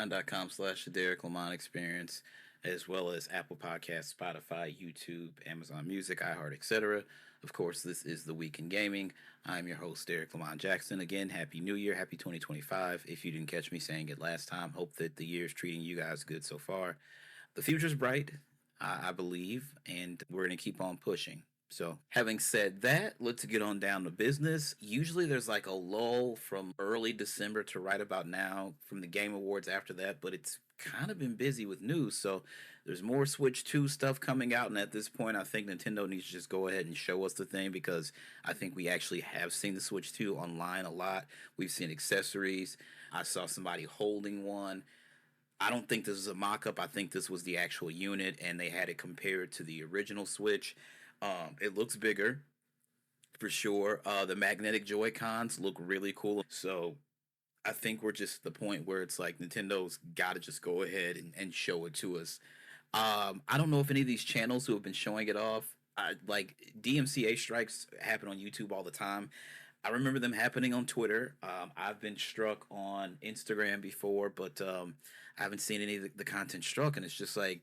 .com/the Derrick Lamon Experience, as well as Apple Podcasts, Spotify, YouTube, Amazon Music, iHeart, etc. Of course, this is The Week in Gaming. I'm your host, Derrick Lamon Jackson. Again, Happy New Year, Happy 2025. If you didn't catch me saying it last time, hope that the year is treating you guys good so far. The future's bright, I believe, and we're going to keep on pushing. So, having said that, let's get on down to business. Usually there's like a lull from early December to right about now from the Game Awards after that, but it's kind of been busy with news. So, there's more Switch 2 stuff coming out, and at this point, I think Nintendo needs to just go ahead and show us the thing because I think we actually have seen the Switch 2 online a lot. We've seen accessories. I saw somebody holding one. I don't think this is a mock-up. I think this was the actual unit, and they had it compared to the original Switch. It looks bigger, for sure. The magnetic Joy-Cons look really cool. So I think we're just at the point where it's like Nintendo's got to just go ahead and show it to us. I don't know if any of these channels who have been showing it off, like DMCA strikes happen on YouTube all the time. I remember them happening on Twitter. I've been struck on Instagram before, but I haven't seen any of the content struck, and it's just like,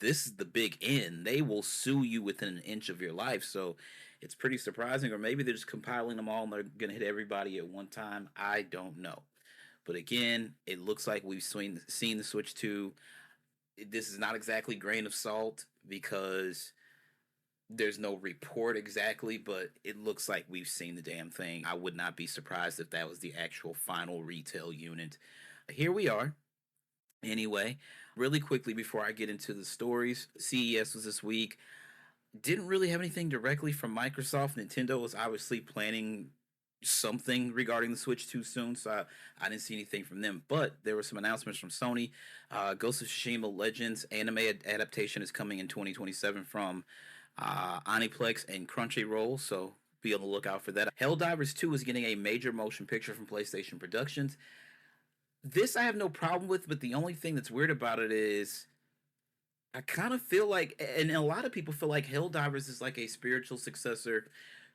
this is the big N. They will sue you within an inch of your life. So it's pretty surprising. Or maybe they're just compiling them all and they're going to hit everybody at one time. I don't know. But again, it looks like we've seen the Switch 2. This is not exactly grain of salt because there's no report exactly, but it looks like we've seen the damn thing. I would not be surprised if that was the actual final retail unit. Here we are. Anyway, really quickly before I get into the stories, CES was this week. Didn't really have anything directly from Microsoft. Nintendo was obviously planning something regarding the Switch 2 soon, so I didn't see anything from them. But there were some announcements from Sony. Ghost of Tsushima Legends anime adaptation is coming in 2027 from Aniplex and Crunchyroll, so be on the lookout for that. Helldivers 2 is getting a major motion picture from PlayStation Productions. This I have no problem with, but the only thing that's weird about it is I kind of feel like, and a lot of people feel like Helldivers is like a spiritual successor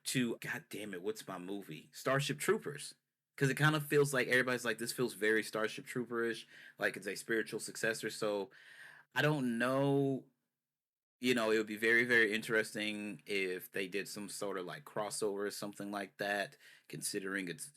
to, God damn it, what's my movie? Starship Troopers. Because it kind of feels like everybody's like, this feels very Starship Trooper-ish, like it's a spiritual successor. So I don't know. You know, it would be very, very interesting if they did some sort of like crossover or something like that, considering it's,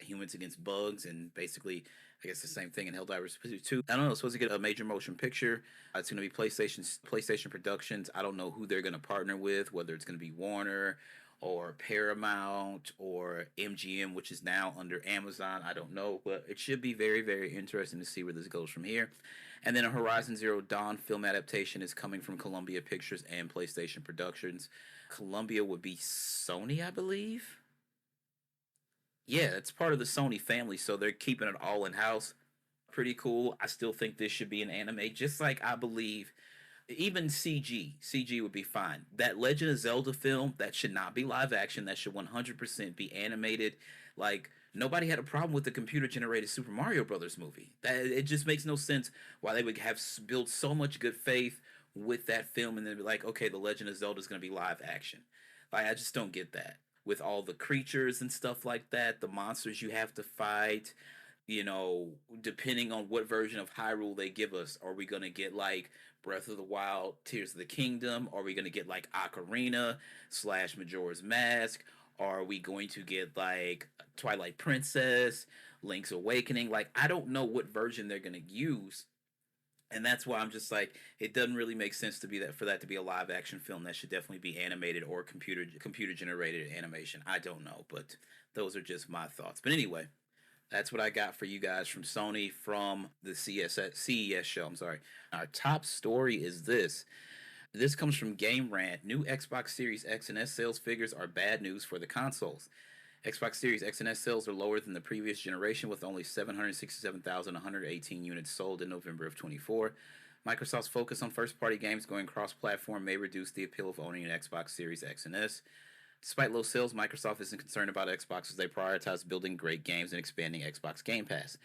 humans against bugs and basically, I guess the same thing in Helldivers 2. I don't know, it's supposed to get a major motion picture. It's going to be PlayStation Productions. I don't know who they're going to partner with, whether it's going to be Warner or Paramount or MGM, which is now under Amazon. I don't know, but it should be very, very interesting to see where this goes from here. And then a Horizon Zero Dawn film adaptation is coming from Columbia Pictures and PlayStation Productions. Columbia would be Sony, I believe. Yeah, it's part of the Sony family, so they're keeping it all in-house. Pretty cool. I still think this should be an anime, just like I believe even CG would be fine. That Legend of Zelda film, that should not be live action. That should 100% be animated. Like, nobody had a problem with the computer generated Super Mario Brothers movie. That it just makes no sense why they would have built so much good faith with that film and then be like, okay, the Legend of Zelda is going to be live action. Like, I just don't get that. With all the creatures and stuff like that, the monsters you have to fight, depending on what version of Hyrule they give us, are we going to get like Breath of the Wild, Tears of the Kingdom? Are we going to get like Ocarina / Majora's Mask? Are we going to get like Twilight Princess, Link's Awakening? Like, I don't know what version they're going to use. And that's why I'm just like, it doesn't really make sense for that to be a live action film. That should definitely be animated or computer generated animation. I don't know, but those are just my thoughts. But anyway, that's what I got for you guys from Sony from the CES show. I'm sorry. Our top story is this. This comes from Game Rant. New Xbox Series X and S sales figures are bad news for the consoles. Xbox Series X and S sales are lower than the previous generation, with only 767,118 units sold in November of 24. Microsoft's focus on first-party games going cross-platform may reduce the appeal of owning an Xbox Series X and S. Despite low sales, Microsoft isn't concerned about Xbox as they prioritize building great games and expanding Xbox Game Pass.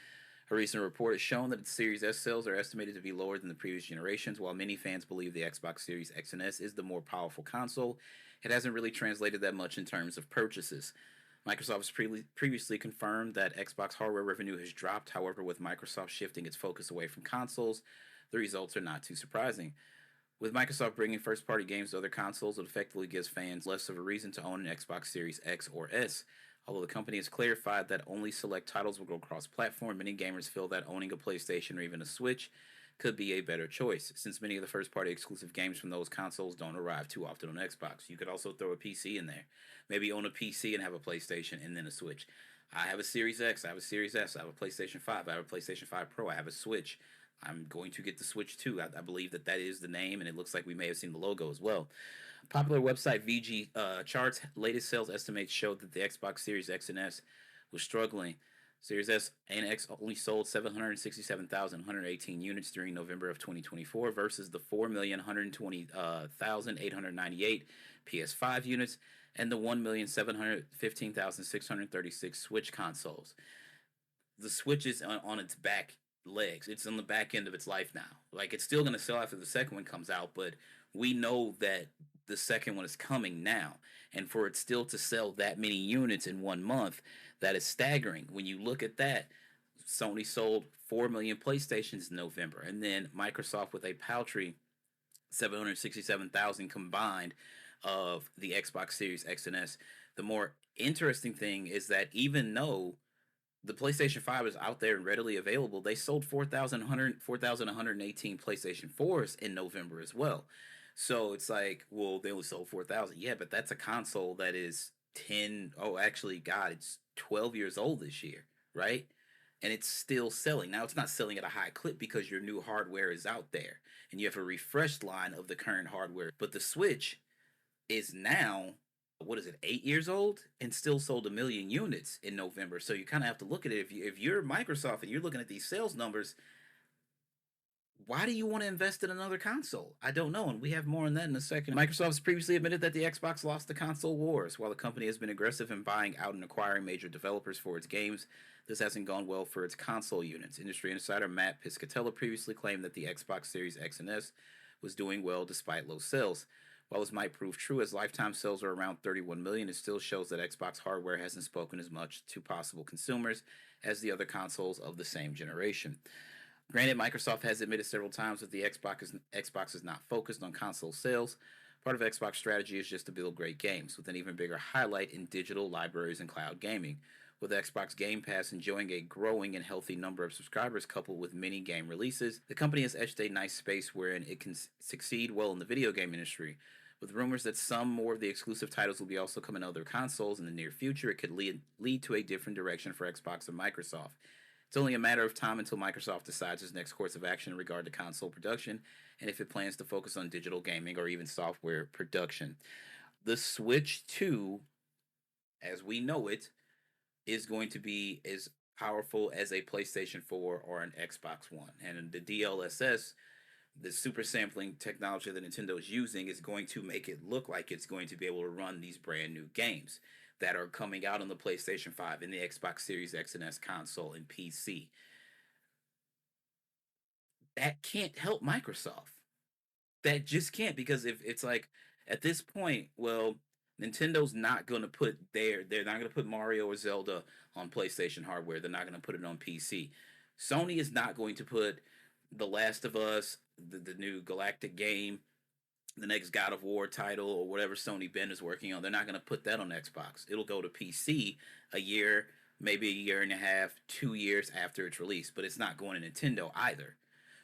A recent report has shown that its Series S sales are estimated to be lower than the previous generations. While many fans believe the Xbox Series X and S is the more powerful console, it hasn't really translated that much in terms of purchases. Microsoft has previously confirmed that Xbox hardware revenue has dropped. However, with Microsoft shifting its focus away from consoles, the results are not too surprising. With Microsoft bringing first party games to other consoles, it effectively gives fans less of a reason to own an Xbox Series X or S. Although the company has clarified that only select titles will go cross platform, many gamers feel that owning a PlayStation or even a Switch could be a better choice, since many of the first party exclusive games from those consoles don't arrive too often on Xbox. You could also throw a PC in there. Maybe own a PC and have a PlayStation and then a Switch. I have a Series X, I have a Series S, I have a PlayStation 5, I have a PlayStation 5 Pro, I have a Switch. I'm going to get the Switch too. I believe that is the name, and it looks like we may have seen the logo as well. Popular website VG Charts latest sales estimates showed that the Xbox Series X and S was struggling. Series S and X only sold 767,118 units during November of 2024 versus the 4,120,898 PS5 units and the 1,715,636 Switch consoles. The Switch is on its back legs. It's on the back end of its life now. Like, it's still going to sell after the second one comes out, but we know that the second one is coming now. And for it still to sell that many units in 1 month, that is staggering. When you look at that, Sony sold 4 million PlayStations in November, and then Microsoft with a paltry 767,000 combined of the Xbox Series X and S. The more interesting thing is that even though the PlayStation 5 is out there and readily available, they sold 4,118 PlayStation 4s in November as well. So it's like, well, they only sold 4,000. Yeah, but that's a console that is 10, oh, actually, God, it's 12 years old this year, right? And it's still selling. Now, it's not selling at a high clip because your new hardware is out there and you have a refreshed line of the current hardware. But the Switch is now, what is it, 8 years old and still sold 1 million units in November. So you kind of have to look at it. If you're Microsoft and you're looking at these sales numbers, why do you want to invest in another console? I don't know, and we have more on that in a second. Microsoft has previously admitted that the Xbox lost the console wars. While the company has been aggressive in buying out and acquiring major developers for its games, this hasn't gone well for its console units. Industry insider Matt Piscatella previously claimed that the Xbox Series X and S was doing well despite low sales. While this might prove true, as lifetime sales are around 31 million, it still shows that Xbox hardware hasn't spoken as much to possible consumers as the other consoles of the same generation. Granted, Microsoft has admitted several times that the Xbox is not focused on console sales. Part of Xbox strategy is just to build great games, with an even bigger highlight in digital libraries and cloud gaming. With Xbox Game Pass enjoying a growing and healthy number of subscribers coupled with many game releases, the company has etched a nice space wherein it can succeed well in the video game industry. With rumors that some more of the exclusive titles will be also coming to other consoles in the near future, it could lead to a different direction for Xbox and Microsoft. It's only a matter of time until Microsoft decides its next course of action in regard to console production and if it plans to focus on digital gaming or even software production. The Switch 2, as we know it, is going to be as powerful as a PlayStation 4 or an Xbox One. And the DLSS, the super sampling technology that Nintendo is using, is going to make it look like it's going to be able to run these brand new games that are coming out on the PlayStation 5 and the Xbox Series X and S console and PC. That can't help Microsoft. That just can't, because if it's like, at this point, well, Nintendo's not going to put they're not going to put Mario or Zelda on PlayStation hardware. They're not going to put it on PC. Sony is not going to put The Last of Us, the new Galactic game, the next God of War title, or whatever Sony Ben is working on. They're not going to put that on Xbox. It'll go to PC a year, maybe a year and a half, 2 years after it's released, but it's not going to Nintendo either.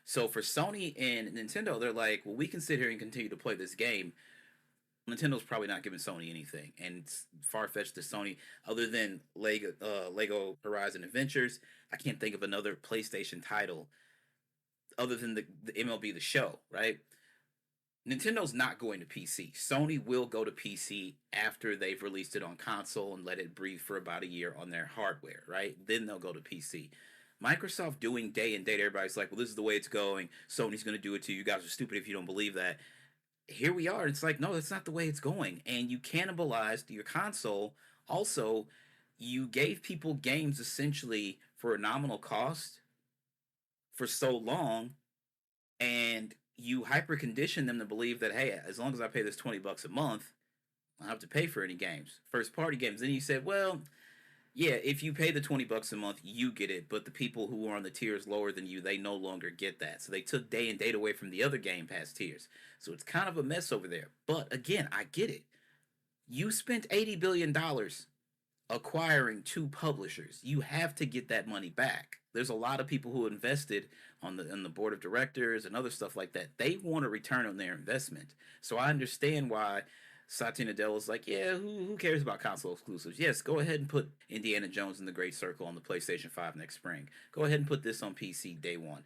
So for Sony and Nintendo, they're like, well, we can sit here and continue to play this game. Nintendo's probably not giving Sony anything, and it's far-fetched to Sony, other than Lego Horizon Adventures. I can't think of another PlayStation title other than the MLB The Show, right? Nintendo's not going to PC. Sony will go to PC after they've released it on console and let it breathe for about a year on their hardware, right? Then they'll go to PC. Microsoft doing day and date, everybody's like, well, this is the way it's going. Sony's going to do it too. You guys are stupid if you don't believe that. Here we are. It's like, no, that's not the way it's going. And you cannibalized your console. Also, you gave people games essentially for a nominal cost for so long, and you hyper condition them to believe that, hey, as long as I pay this $20 a month, I don't have to pay for any games, first party games. Then you said, well, yeah, if you pay the $20 a month, you get it, but the people who are on the tiers lower than you, they no longer get that. So they took day and date away from the other Game Pass tiers. So it's kind of a mess over there. But again, I get it. You spent $80 billion acquiring two publishers. You have to get that money back. There's a lot of people who invested on the board of directors and other stuff like that. They want a return on their investment. So I understand why Satya Nadella's like, yeah, who cares about console exclusives? Yes, go ahead and put Indiana Jones and the Great Circle on the PlayStation 5 next spring. Go ahead and put this on PC day one.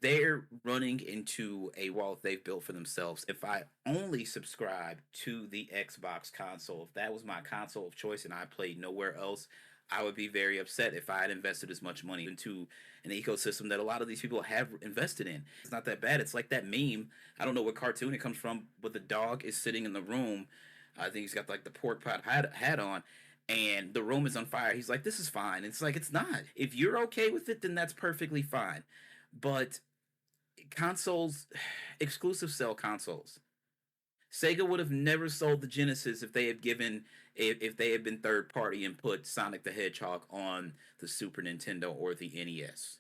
They're running into a wall they've built for themselves. If I only subscribe to the Xbox console, if that was my console of choice and I played nowhere else, I would be very upset if I had invested as much money into an ecosystem that a lot of these people have invested in. It's not that bad. It's like that meme. I don't know what cartoon it comes from, but the dog is sitting in the room. I think he's got like the pork pot hat on, and the room is on fire. He's like, this is fine. It's like, it's not. If you're okay with it, then that's perfectly fine. But consoles, exclusive sell consoles. Sega would have never sold the Genesis if they had given if they had been third party and put Sonic the Hedgehog on the Super Nintendo or the NES.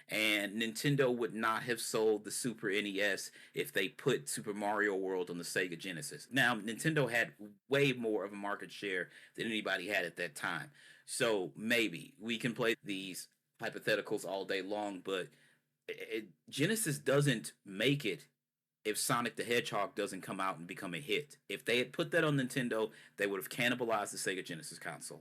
And Nintendo would not have sold the Super NES if they put Super Mario World on the Sega Genesis. Now, Nintendo had way more of a market share than anybody had at that time. So maybe we can play these hypotheticals all day long, but Genesis doesn't make it if Sonic the Hedgehog doesn't come out and become a hit. If they had put that on Nintendo, they would have cannibalized the Sega Genesis console.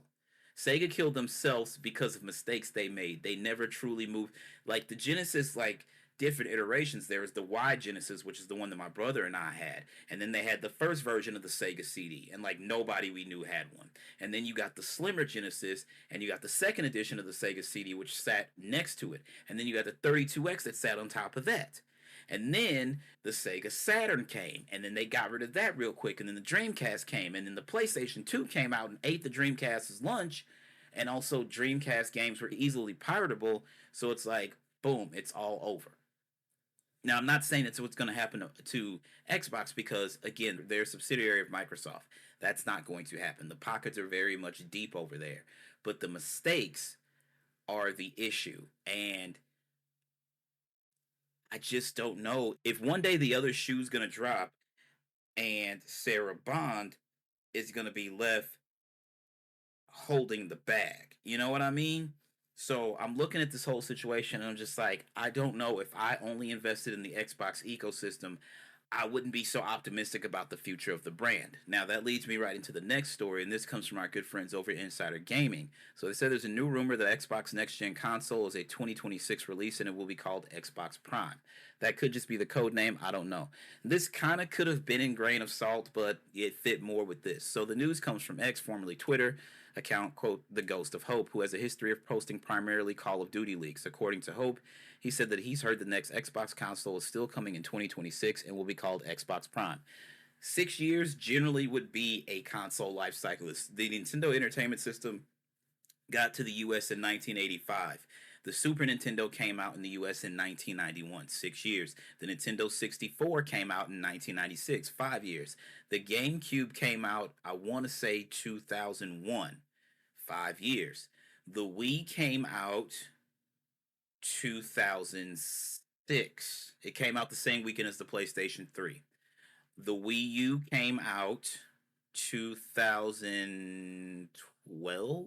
Sega killed themselves because of mistakes they made. They never truly moved. Like the Genesis, like different iterations. There was the Y Genesis, which is the one that my brother and I had. And then they had the first version of the Sega CD. And like nobody we knew had one. And then you got the slimmer Genesis. And you got the second edition of the Sega CD, which sat next to it. And then you got the 32X that sat on top of that. And then the Sega Saturn came, and then they got rid of that real quick, and then the Dreamcast came, and then the PlayStation 2 came out and ate the Dreamcast's lunch, and also Dreamcast games were easily piratable, so it's like, boom, it's all over. Now, I'm not saying that's what's going to happen to Xbox because, again, they're a subsidiary of Microsoft. That's not going to happen. The pockets are very much deep over there, but the mistakes are the issue, and I just don't know if one day the other shoe's gonna drop and Sarah Bond is gonna be left holding the bag. You know what I mean? So I'm looking at this whole situation and I'm just like, I don't know if I only invested in the Xbox ecosystem, I wouldn't be so optimistic about the future of the brand. Now, that leads me right into the next story, and this comes from our good friends over at Insider Gaming. So they said there's a new rumor that Xbox Next Gen console is a 2026 release and it will be called Xbox Prime. That could just be the code name, I don't know. This kind of could have been in grain of salt, but it fit more with this. So the news comes from X, formerly Twitter, account, quote, The Ghost of Hope, who has a history of posting primarily Call of Duty leaks. According to Hope, he said that he's heard the next Xbox console is still coming in 2026 and will be called Xbox Prime. 6 years generally would be a console life cycle. The Nintendo Entertainment System got to the US in 1985. The Super Nintendo came out in the US in 1991, 6 years. The Nintendo 64 came out in 1996, 5 years. The GameCube came out, I want to say 2001, 5 years. The Wii came out 2006. It came out the same weekend as the PlayStation 3. The Wii U came out 2012,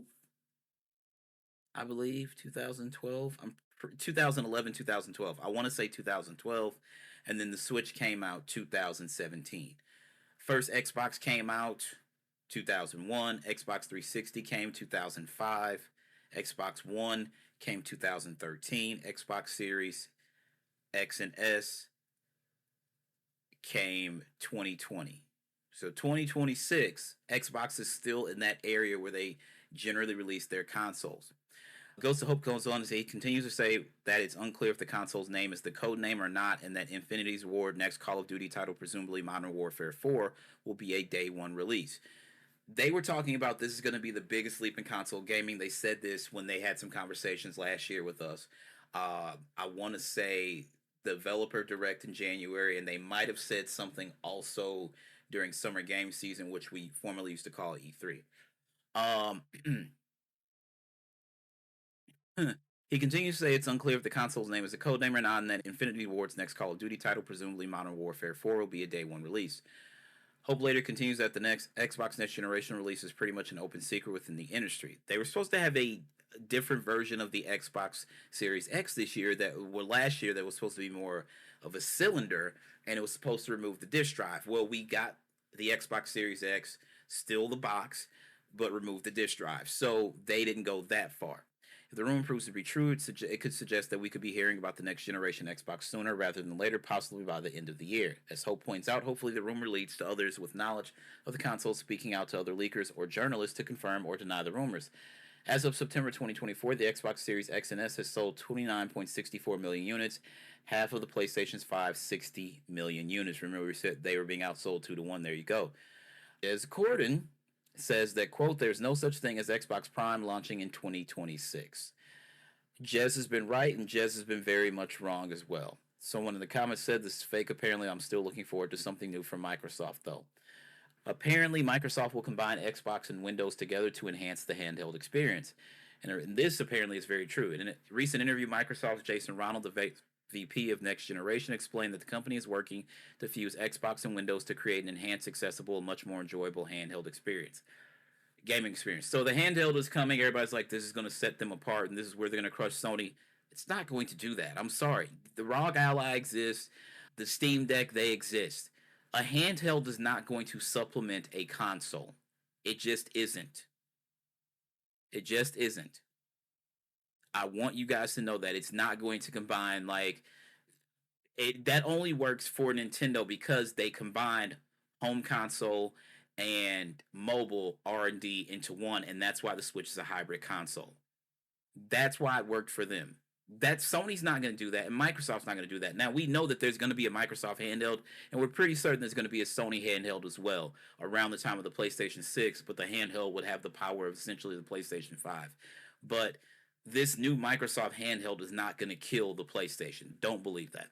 I believe. 2012. 2011, 2012. I want to say 2012. And then the Switch came out 2017. First Xbox came out 2001. Xbox 360 came 2005. Xbox One came 2013. Xbox Series X and S came 2020. So 2026, Xbox is still in that area where they generally release their consoles. Ghost of Hope goes on to say, he continues to say that it's unclear if the console's name is the code name or not, and that Infinity's Ward next Call of Duty title, presumably Modern Warfare 4, will be a day one release. They were talking about this is going to be the biggest leap in console gaming. They said this when they had some conversations last year with us. I want to say developer direct in January, and they might have said something also during summer game season, which we formerly used to call E3. Um, he continues to say it's unclear if the console's name is a codename or not, and that Infinity Ward's next Call of Duty title, presumably Modern Warfare 4, will be a day one release. Hope later continues that the next Xbox next generation release is pretty much an open secret within the industry. They were supposed to have a different version of the Xbox Series X this year last year that was supposed to be more of a cylinder, and it was supposed to remove the disk drive. Well, we got the Xbox Series X, still the box, but removed the disk drive. So they didn't go that far. If the rumor proves to be true, it could suggest that we could be hearing about the next generation Xbox sooner rather than later, possibly by the end of the year. As Hope points out, hopefully the rumor leads to others with knowledge of the console speaking out to other leakers or journalists to confirm or deny the rumors. As of September 2024, the Xbox Series X and S has sold 29.64 million units, half of the PlayStation's 560 million units. Remember, we said they were being outsold 2-1. There you go. As Corden says that, quote, there's no such thing as Xbox Prime launching in 2026. Jez has been right, and Jez has been very much wrong as well. Someone in the comments said this is fake. Apparently, I'm still looking forward to something new from Microsoft, though. Apparently, Microsoft will combine Xbox and Windows together to enhance the handheld experience. And this apparently is very true. In a recent interview, Microsoft's Jason Ronald, the VP of Next Generation, explained that the company is working to fuse Xbox and Windows to create an enhanced, accessible, and much more enjoyable handheld gaming experience. So the handheld is coming. Everybody's like, this is going to set them apart, and this is where they're going to crush Sony. It's not going to do that. I'm sorry. The ROG Ally exists. The Steam Deck, they exist. A handheld is not going to supplement a console. It just isn't. It just isn't. I want you guys to know that it's not going to combine that only works for Nintendo because they combined home console and mobile R&D into one, and that's why the Switch is a hybrid console. That's why it worked for them. Sony's not going to do that, and Microsoft's not going to do that. Now, we know that there's going to be a Microsoft handheld, and we're pretty certain there's going to be a Sony handheld as well around the time of the PlayStation 6, but the handheld would have the power of essentially the PlayStation 5. But this new Microsoft handheld is not going to kill the PlayStation. Don't believe that.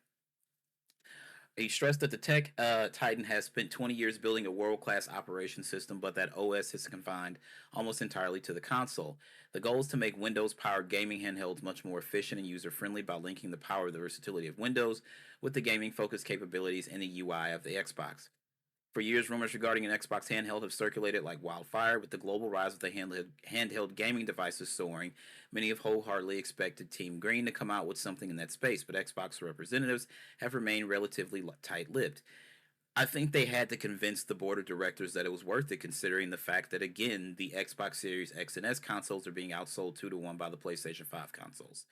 He stressed that the tech titan has spent 20 years building a world-class operation system, but that OS is confined almost entirely to the console. The goal is to make Windows-powered gaming handhelds much more efficient and user-friendly by linking the power of the versatility of Windows with the gaming-focused capabilities and the UI of the Xbox. For years, rumors regarding an Xbox handheld have circulated like wildfire. With the global rise of the handheld gaming devices soaring, many have wholeheartedly expected Team Green to come out with something in that space, but Xbox representatives have remained relatively tight-lipped. I think they had to convince the board of directors that it was worth it, considering the fact that, again, the Xbox Series X and S consoles are being outsold 2-1 by the PlayStation 5 consoles.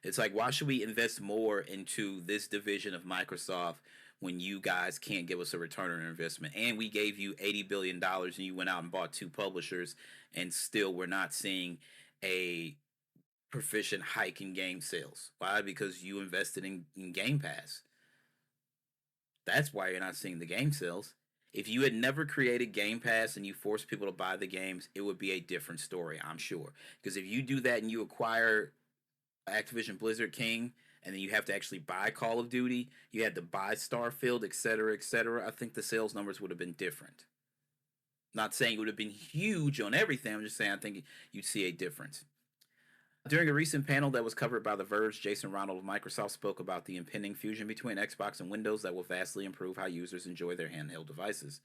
It's like, why should we invest more into this division of Microsoft when you guys can't give us a return on investment? And we gave you $80 billion and you went out and bought 2 publishers, and still we're not seeing a proficient hike in game sales. Why? Because you invested in Game Pass. That's why you're not seeing the game sales. If you had never created Game Pass and you forced people to buy the games, it would be a different story, I'm sure. Because if you do that and you acquire Activision Blizzard King, and then you have to actually buy Call of Duty, you had to buy Starfield, etc., etc., I think the sales numbers would have been different. Not saying it would have been huge on everything, I'm just saying I think you'd see a difference. During a recent panel that was covered by The Verge, Jason Ronald of Microsoft spoke about the impending fusion between Xbox and Windows that will vastly improve how users enjoy their handheld devices.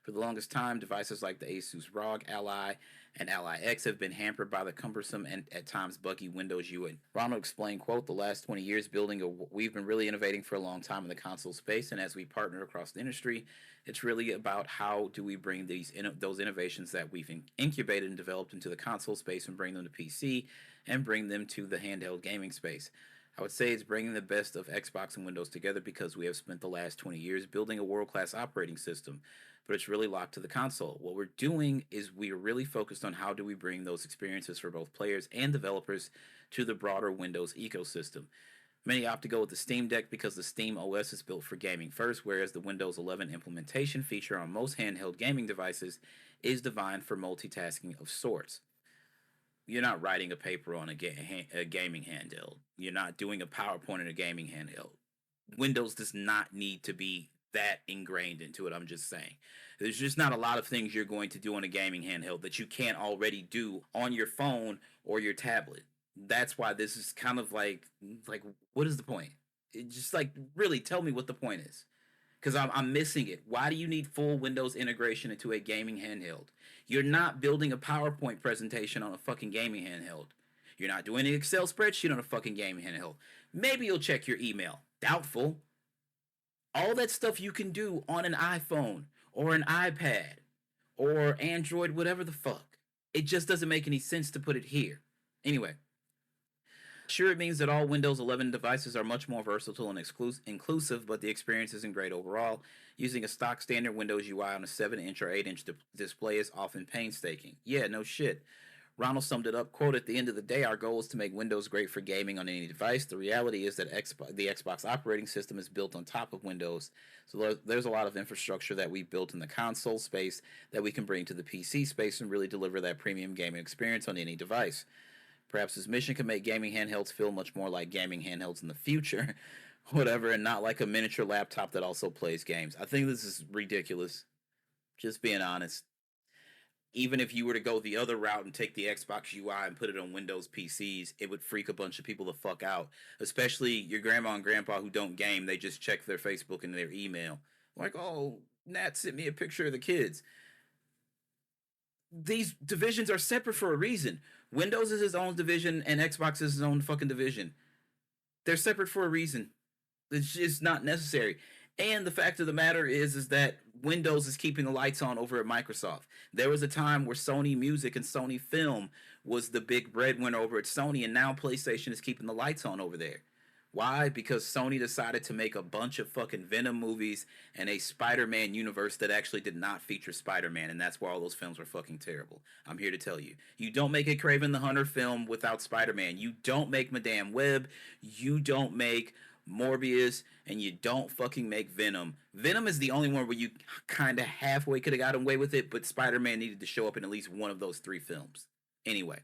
For the longest time, devices like the Asus ROG Ally and Ally X have been hampered by the cumbersome and at times buggy Windows UI. Ronald explained, quote, the last 20 years we've been really innovating for a long time in the console space, and as we partner across the industry, it's really about how do we bring those innovations that we've incubated and developed into the console space and bring them to PC and bring them to the handheld gaming space. I would say it's bringing the best of Xbox and Windows together because we have spent the last 20 years building a world-class operating system, but it's really locked to the console. What we're doing is we are really focused on how do we bring those experiences for both players and developers to the broader Windows ecosystem. Many opt to go with the Steam Deck because the Steam OS is built for gaming first, whereas the Windows 11 implementation feature on most handheld gaming devices is designed for multitasking of sorts. You're not writing a paper on a gaming handheld. You're not doing a PowerPoint in a gaming handheld. Windows does not need to be that ingrained into it. I'm just saying. There's just not a lot of things you're going to do on a gaming handheld that you can't already do on your phone or your tablet. That's why this is kind of like what is the point? It just like really tell me what the point is. Because I'm missing it. Why do you need full Windows integration into a gaming handheld? You're not building a PowerPoint presentation on a fucking gaming handheld. You're not doing an Excel spreadsheet on a fucking gaming handheld. Maybe you'll check your email. Doubtful. All that stuff you can do on an iPhone or an iPad or Android, whatever the fuck. It just doesn't make any sense to put it here. Anyway, sure, it means that all Windows 11 devices are much more versatile and inclusive, but the experience isn't great overall. Using a stock standard Windows UI on a 7-inch or 8-inch display is often painstaking. Yeah, no shit. Ronald summed it up, quote, "At the end of the day, our goal is to make Windows great for gaming on any device. The reality is that the Xbox operating system is built on top of Windows, so there's a lot of infrastructure that we built in the console space that we can bring to the PC space and really deliver that premium gaming experience on any device. Perhaps his mission can make gaming handhelds feel much more like gaming handhelds in the future, whatever, and not like a miniature laptop that also plays games." I think this is ridiculous. Just being honest. Even if you were to go the other route and take the Xbox UI and put it on Windows PCs, it would freak a bunch of people the fuck out. Especially your grandma and grandpa who don't game, they just check their Facebook and their email. Like, oh, Nat sent me a picture of the kids. These divisions are separate for a reason. Windows is its own division and Xbox is its own fucking division. They're separate for a reason. It's just not necessary. And the fact of the matter is that Windows is keeping the lights on over at Microsoft. There was a time where Sony Music and Sony Film was the big breadwinner over at Sony, and now PlayStation is keeping the lights on over there. Why? Because Sony decided to make a bunch of fucking Venom movies and a Spider-Man universe that actually did not feature Spider-Man, and that's why all those films were fucking terrible. I'm here to tell you. You don't make a Kraven the Hunter film without Spider-Man. You don't make Madame Web. You don't make Morbius, and you don't fucking make Venom. Venom is the only one where you kind of halfway could have got away with it, but Spider-Man needed to show up in at least one of those 3 films. Anyway,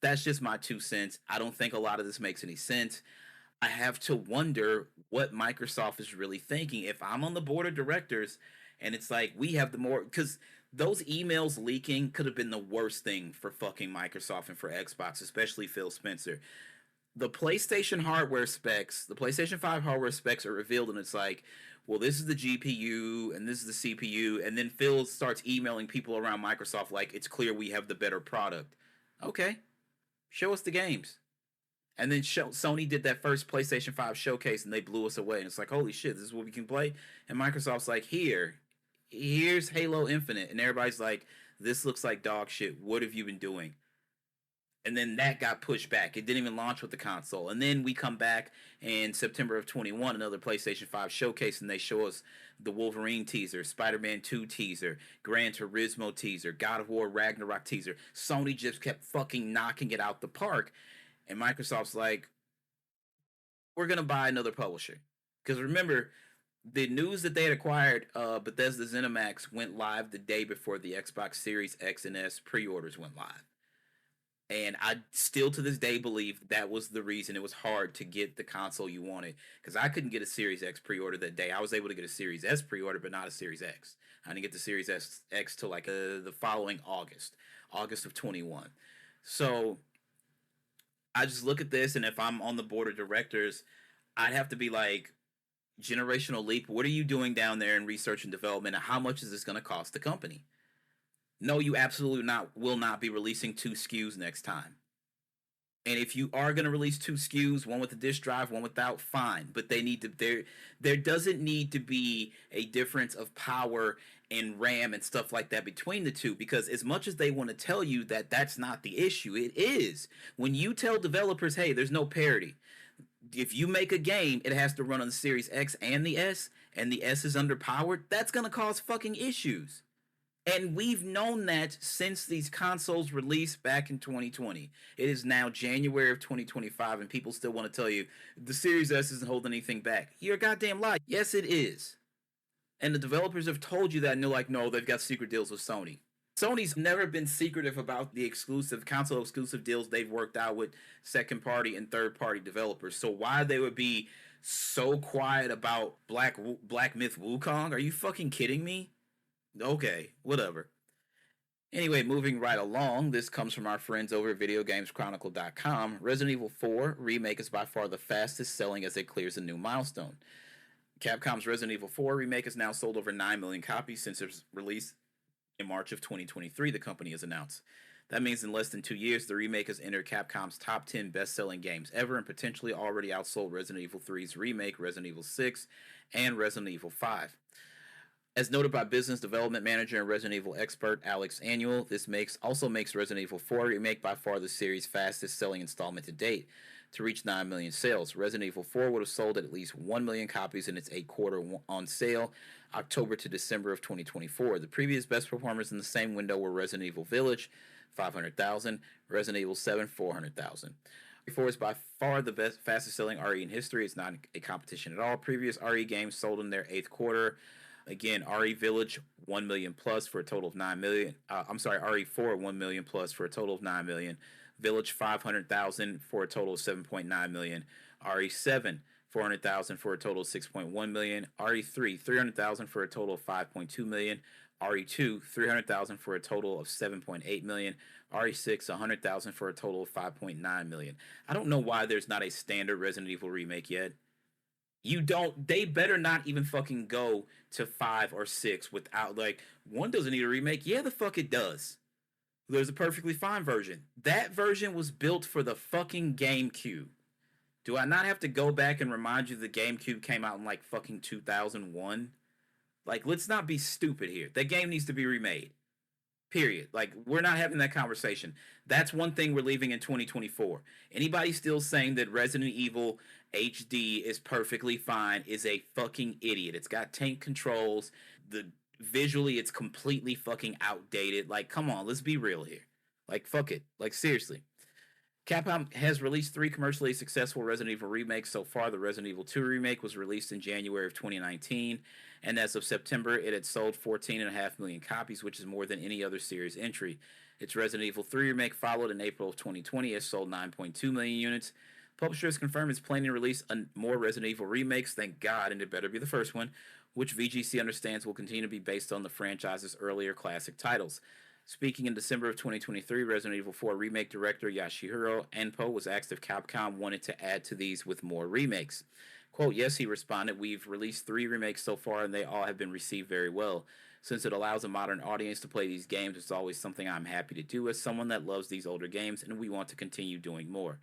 that's just my 2 cents. I don't think a lot of this makes any sense. I have to wonder what Microsoft is really thinking. If I'm on the board of directors and it's like we have the more, because those emails leaking could have been the worst thing for fucking Microsoft and for Xbox, especially Phil Spencer. The PlayStation hardware specs, the PlayStation 5 hardware specs are revealed, and it's like, well, this is the GPU and this is the CPU, and then Phil starts emailing people around Microsoft like, it's clear we have the better product. Okay, show us the games. And then Sony did that first PlayStation 5 showcase, and they blew us away. And it's like, holy shit, this is what we can play? And Microsoft's like, here's Halo Infinite. And everybody's like, this looks like dog shit. What have you been doing? And then that got pushed back. It didn't even launch with the console. And then we come back in September of 21, another PlayStation 5 showcase, and they show us the Wolverine teaser, Spider-Man 2 teaser, Gran Turismo teaser, God of War Ragnarok teaser. Sony just kept fucking knocking it out the park. And Microsoft's like, we're going to buy another publisher. Because remember, the news that they had acquired Bethesda ZeniMax went live the day before the Xbox Series X and S pre-orders went live. And I still to this day believe that was the reason it was hard to get the console you wanted. Because I couldn't get a Series X pre-order that day. I was able to get a Series S pre-order, but not a Series X. I didn't get the Series X till like the following August of 21. So I just look at this, and if I'm on the board of directors, I'd have to be like, generational leap, what are you doing down there in research and development, and how much is this going to cost the company? No, you absolutely will not be releasing 2 SKUs next time. And if you are going to release 2 SKUs, one with a disk drive, one without, fine. But they need to there doesn't need to be a difference of power and RAM and stuff like that between the two, because as much as they want to tell you that that's not the issue, it is. When you tell developers, hey, there's no parity. If you make a game, it has to run on the Series X and the S is underpowered, that's going to cause fucking issues. And we've known that since these consoles released back in 2020. It is now January of 2025, and people still want to tell you the Series S isn't holding anything back. You're a goddamn lie. Yes, it is. And the developers have told you that, and they're like, no, they've got secret deals with Sony. Sony's never been secretive about the exclusive console exclusive deals they've worked out with second party and third party developers. So why they would be so quiet about Black Myth Wukong? Are you fucking kidding me? Okay, whatever. Anyway, moving right along, this comes from our friends over at VideoGamesChronicle.com. Resident Evil 4 Remake is by far the fastest selling as it clears a new milestone. Capcom's Resident Evil 4 Remake has now sold over 9 million copies since its release in March of 2023, the company has announced. That means in less than 2 years, the remake has entered Capcom's top 10 best-selling games ever and potentially already outsold Resident Evil 3's remake, Resident Evil 6, and Resident Evil 5. As noted by business development manager and Resident Evil expert Alex Annual, this also makes Resident Evil 4 Remake by far the series' fastest-selling installment to date to reach 9 million sales. Resident Evil 4 would have sold at least 1 million copies in its 8-quarter on sale, October to December of 2024. The previous best performers in the same window were Resident Evil Village, 500,000, Resident Evil 7, 400,000. 4 is by far the fastest selling RE in history. It's not a competition at all. Previous RE games sold in their 8th quarter. Again, RE Village 1 million plus for a total of 9 million. RE4 1 million plus for a total of 9 million. Village 500,000 for a total of 7.9 million. RE7 400,000 for a total of 6.1 million. RE3 300,000 for a total of 5.2 million. RE2 300,000 for a total of 7.8 million. RE6 100,000 for a total of 5.9 million. I don't know why there's not a standard Resident Evil remake yet. They better not even fucking go to 5 or 6 without, like, 1 doesn't need a remake. Yeah, the fuck it does. There's a perfectly fine version. That version was built for the fucking GameCube. Do I not have to go back and remind you the GameCube came out in like fucking 2001? Like, let's not be stupid here. That game needs to be remade. Period. Like, we're not having that conversation. That's one thing we're leaving in 2024. Anybody still saying that Resident Evil HD is perfectly fine is a fucking idiot. It's got tank controls. Visually, it's completely fucking outdated. Like, come on, let's be real here. Like, fuck it. Like, seriously. Capcom has released 3 commercially successful Resident Evil remakes so far. The Resident Evil 2 remake was released in January of 2019, and as of September, it had sold 14.5 million copies, which is more than any other series entry. Its Resident Evil 3 remake followed in April of 2020, has sold 9.2 million units. Publisher has confirmed it's planning to release more Resident Evil remakes, thank God, and it better be the first one, which VGC understands will continue to be based on the franchise's earlier classic titles. Speaking in December of 2023, Resident Evil 4 remake director Yoshihiro Enpo was asked if Capcom wanted to add to these with more remakes. Quote, yes, he responded, we've released 3 remakes so far and they all have been received very well. Since it allows a modern audience to play these games, it's always something I'm happy to do as someone that loves these older games and we want to continue doing more.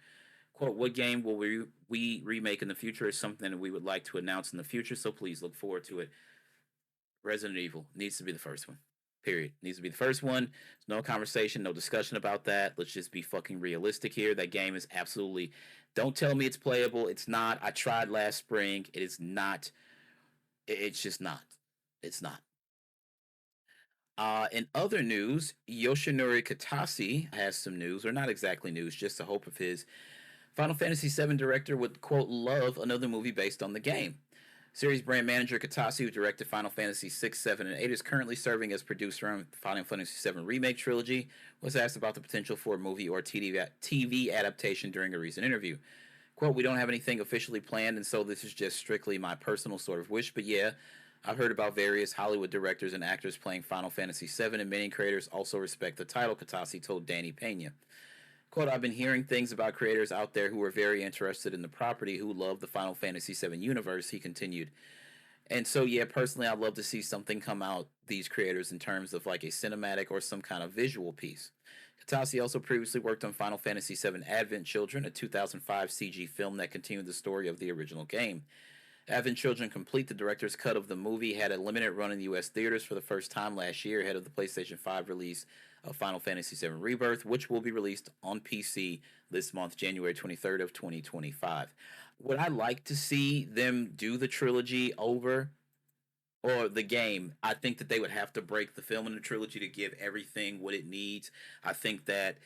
Quote, what game will we remake in the future is something that we would like to announce in the future, so please look forward to it. Resident Evil needs to be the first one. Period. Needs to be the first one. There's no conversation, no discussion about that. Let's just be fucking realistic here. That game is absolutely... Don't tell me it's playable. It's not. I tried last spring. It is not. It's just not. It's not. In other news, Yoshinori Kitase has some news, or not exactly news, just a hope of his. Final Fantasy VII director would, quote, love another movie based on the game. Series brand manager Kitase, who directed Final Fantasy VI, 7, and 8, is currently serving as producer on Final Fantasy VII Remake trilogy, was asked about the potential for a movie or TV adaptation during a recent interview. Quote, we don't have anything officially planned, and so this is just strictly my personal sort of wish, but yeah, I've heard about various Hollywood directors and actors playing Final Fantasy VII, and many creators also respect the title, Kitase told Danny Pena. Quote, I've been hearing things about creators out there who are very interested in the property, who love the Final Fantasy VII universe, he continued. And so, yeah, personally, I'd love to see something come out, these creators, in terms of like a cinematic or some kind of visual piece. Kitase also previously worked on Final Fantasy VII Advent Children, a 2005 CG film that continued the story of the original game. Advent Children Complete, the director's cut of the movie, had a limited run in U.S. theaters for the first time last year ahead of the PlayStation 5 release of Final Fantasy VII Rebirth, which will be released on PC this month, January 23rd of 2025. Would I like to see them do the trilogy over, or the game? I think that they would have to break the film in the trilogy to give everything what it needs. I think that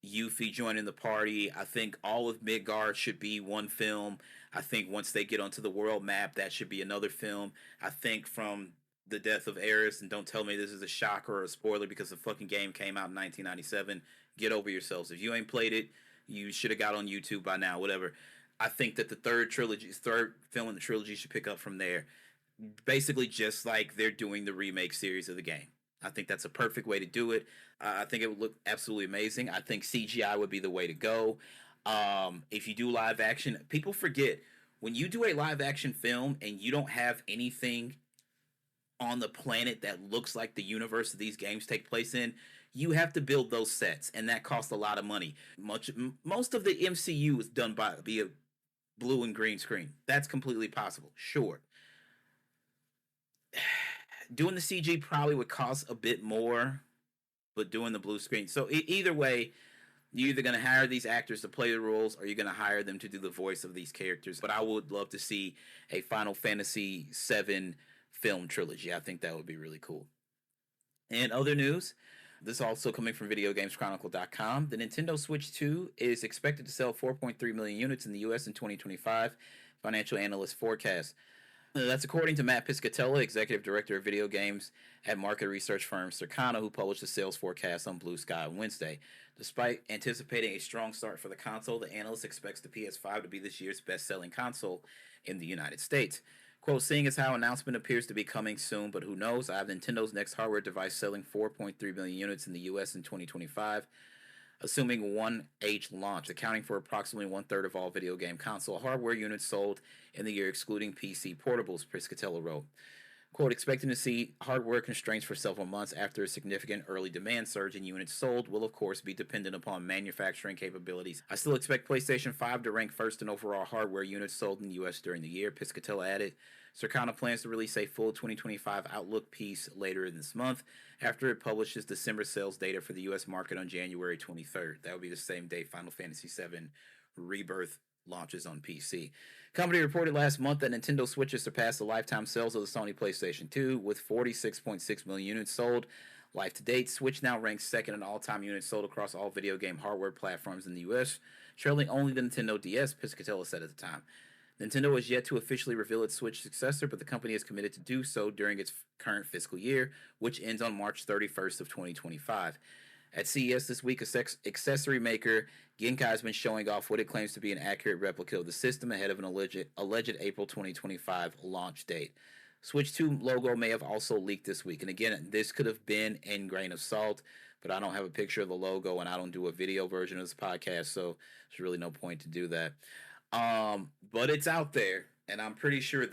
Yuffie joining the party, I think all of Midgard should be one film. I think once they get onto the world map, that should be another film. I think from the death of Eris, and don't tell me this is a shock or a spoiler because the fucking game came out in 1997. Get over yourselves. If you ain't played it, you should have got on YouTube by now, whatever. I think that the third film in the trilogy should pick up from there. Basically, just like they're doing the remake series of the game. I think that's a perfect way to do it. I think it would look absolutely amazing. I think CGI would be the way to go. If you do live action, people forget when you do a live action film and you don't have anything on the planet that looks like the universe that these games take place in, you have to build those sets, and that costs a lot of money. Most of the MCU is done via blue and green screen. That's completely possible. Sure. Doing the CG probably would cost a bit more, but doing the blue screen. So either way, you're either going to hire these actors to play the roles or you're going to hire them to do the voice of these characters. But I would love to see a Final Fantasy VII film trilogy. I think that would be really cool. And other news, this is also coming from VideoGamesChronicle.com. The Nintendo Switch 2 is expected to sell 4.3 million units in the US in 2025, financial analyst forecast. That's according to Matt Piscatella, executive director of video games at market research firm Circana, who published the sales forecast on Blue Sky on Wednesday. Despite anticipating a strong start for the console, the analyst expects the PS5 to be this year's best-selling console in the United States. Quote, seeing as how announcement appears to be coming soon, but who knows, I have Nintendo's next hardware device selling 4.3 million units in the US in 2025, assuming 1H launch, accounting for approximately one-third of all video game console hardware units sold in the year, excluding PC portables, Piscatella wrote. Quote, expecting to see hardware constraints for several months after a significant early demand surge in units sold will, of course, be dependent upon manufacturing capabilities. I still expect PlayStation 5 to rank first in overall hardware units sold in the U.S. during the year, Piscatella added. Circana plans to release a full 2025 Outlook piece later this month after it publishes December sales data for the U.S. market on January 23rd. That would be the same day Final Fantasy VII Rebirth launches on PC. Company reported last month that Nintendo Switches surpassed the lifetime sales of the Sony PlayStation 2 with 46.6 million units sold. Life to date, Switch now ranks second in all-time units sold across all video game hardware platforms in the U.S., trailing only the Nintendo DS, Piscatella said at the time. Nintendo has yet to officially reveal its Switch successor, but the company is committed to do so during its current fiscal year, which ends on March 31st of 2025. At CES this week, accessory maker Genkai has been showing off what it claims to be an accurate replica of the system ahead of an alleged April 2025 launch date. Switch 2 logo may have also leaked this week. And again, this could have been in grain of salt, but I don't have a picture of the logo and I don't do a video version of this podcast, so there's really no point to do that. But it's out there, and I'm pretty certain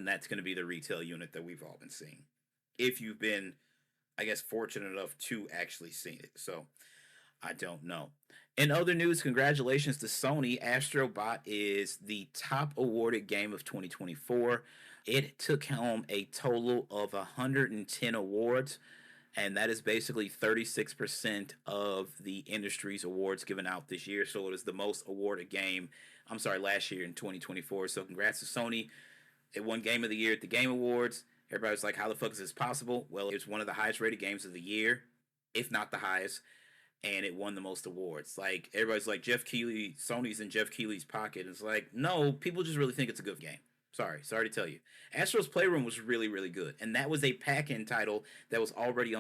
that's going to be the retail unit that we've all been seeing. If you've been, I guess, fortunate enough to actually see it. So, I don't know. In other news, congratulations to Sony. Astro Bot is the top awarded game of 2024. It took home a total of 110 awards, and that is basically 36% of the industry's awards given out this year. So it is the most awarded game, last year in 2024. So congrats to Sony. It won Game of the Year at the Game Awards. Everybody's like, how the fuck is this possible? Well, it's one of the highest rated games of the year, if not the highest, and it won the most awards. Like, everybody's like, Jeff Keighley, Sony's in Jeff Keighley's pocket. It's like, no, people just really think it's a good game. Sorry to tell you. Astro's Playroom was really, really good. And that was a pack-in title that was already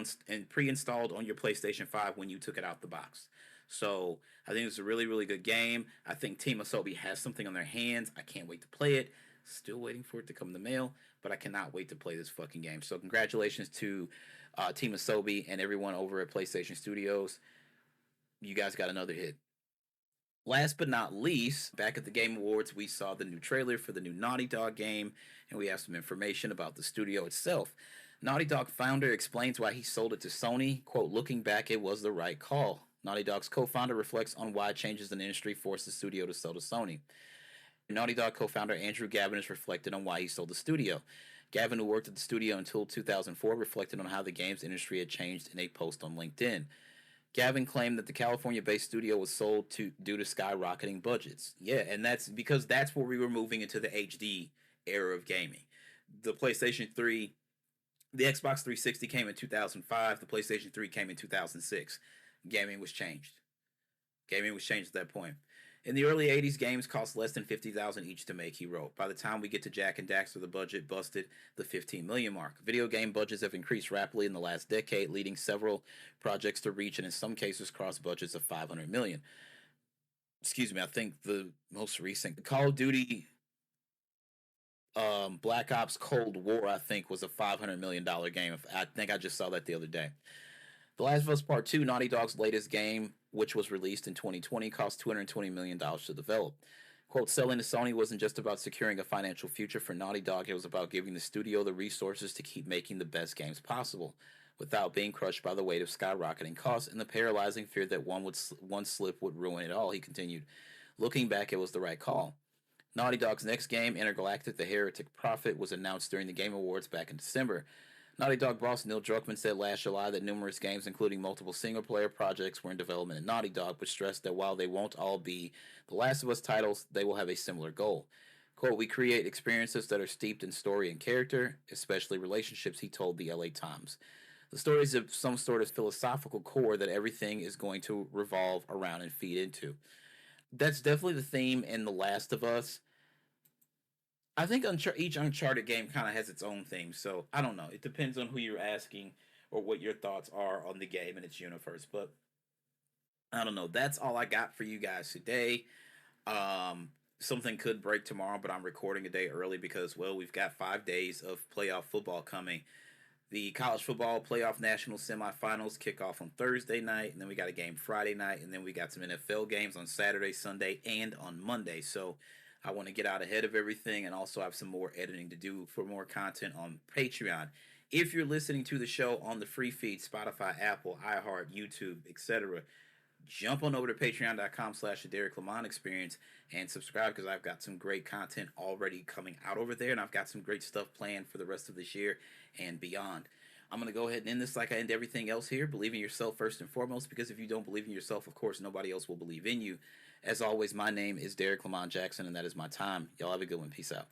pre-installed on your PlayStation 5 when you took it out the box. So I think it's a really, really good game. I think Team Asobi has something on their hands. I can't wait to play it. Still waiting for it to come in the mail, but I cannot wait to play this fucking game. So congratulations to Team Asobi and everyone over at PlayStation Studios. You guys got another hit. Last but not least, back at the Game Awards, we saw the new trailer for the new Naughty Dog game, and we have some information about the studio itself. Naughty Dog founder explains why he sold it to Sony. Quote, looking back, it was the right call. Naughty Dog's co-founder reflects on why changes in the industry forced the studio to sell to Sony. Naughty Dog co-founder Andrew Gavin has reflected on why he sold the studio. Gavin, who worked at the studio until 2004, reflected on how the games industry had changed in a post on LinkedIn. Gavin claimed that the California-based studio was sold due to skyrocketing budgets. Yeah, and that's because that's where we were moving into the HD era of gaming. The PlayStation 3, the Xbox 360 came in 2005. The PlayStation 3 came in 2006. Gaming was changed. Gaming was changed at that point. In the early 80s, games cost less than 50,000 each to make, he wrote. By the time we get to Jack and Daxter, the budget busted the 15 million mark. Video game budgets have increased rapidly in the last decade, leading several projects to reach and in some cases cross budgets of 500 million. Excuse me, I think the most recent Call of Duty Black Ops Cold War, I think, was a $500 million game. I think I just saw that the other day. The Last of Us Part 2, Naughty Dog's latest game, which was released in 2020, cost $220 million to develop. Quote, selling to Sony wasn't just about securing a financial future for Naughty Dog, it was about giving the studio the resources to keep making the best games possible, without being crushed by the weight of skyrocketing costs and the paralyzing fear that one slip would ruin it all, he continued. Looking back, it was the right call. Naughty Dog's next game, Intergalactic: The Heretic Prophet, was announced during the Game Awards back in December. Naughty Dog boss Neil Druckmann said last July that numerous games, including multiple single-player projects, were in development at Naughty Dog, but stressed that while they won't all be The Last of Us titles, they will have a similar goal. Quote, we create experiences that are steeped in story and character, especially relationships, he told the LA Times. The stories of some sort of philosophical core that everything is going to revolve around and feed into. That's definitely the theme in The Last of Us. I think each Uncharted game kind of has its own theme, so I don't know. It depends on who you're asking or what your thoughts are on the game and its universe. But I don't know. That's all I got for you guys today. Something could break tomorrow, but I'm recording a day early because, well, we've got 5 days of playoff football coming. The college football playoff national semifinals kick off on Thursday night, and then we got a game Friday night, and then we got some NFL games on Saturday, Sunday, and on Monday. So I want to get out ahead of everything and also have some more editing to do for more content on Patreon. If you're listening to the show on the free feed, Spotify, Apple, iHeart, YouTube, etc., jump on over to patreon.com/the Derrick Lamon Experience and subscribe because I've got some great content already coming out over there, and I've got some great stuff planned for the rest of this year and beyond. I'm going to go ahead and end this like I end everything else here. Believe in yourself first and foremost, because if you don't believe in yourself, of course, nobody else will believe in you. As always, my name is Derrick Lamon Jackson, and that is my time. Y'all have a good one. Peace out.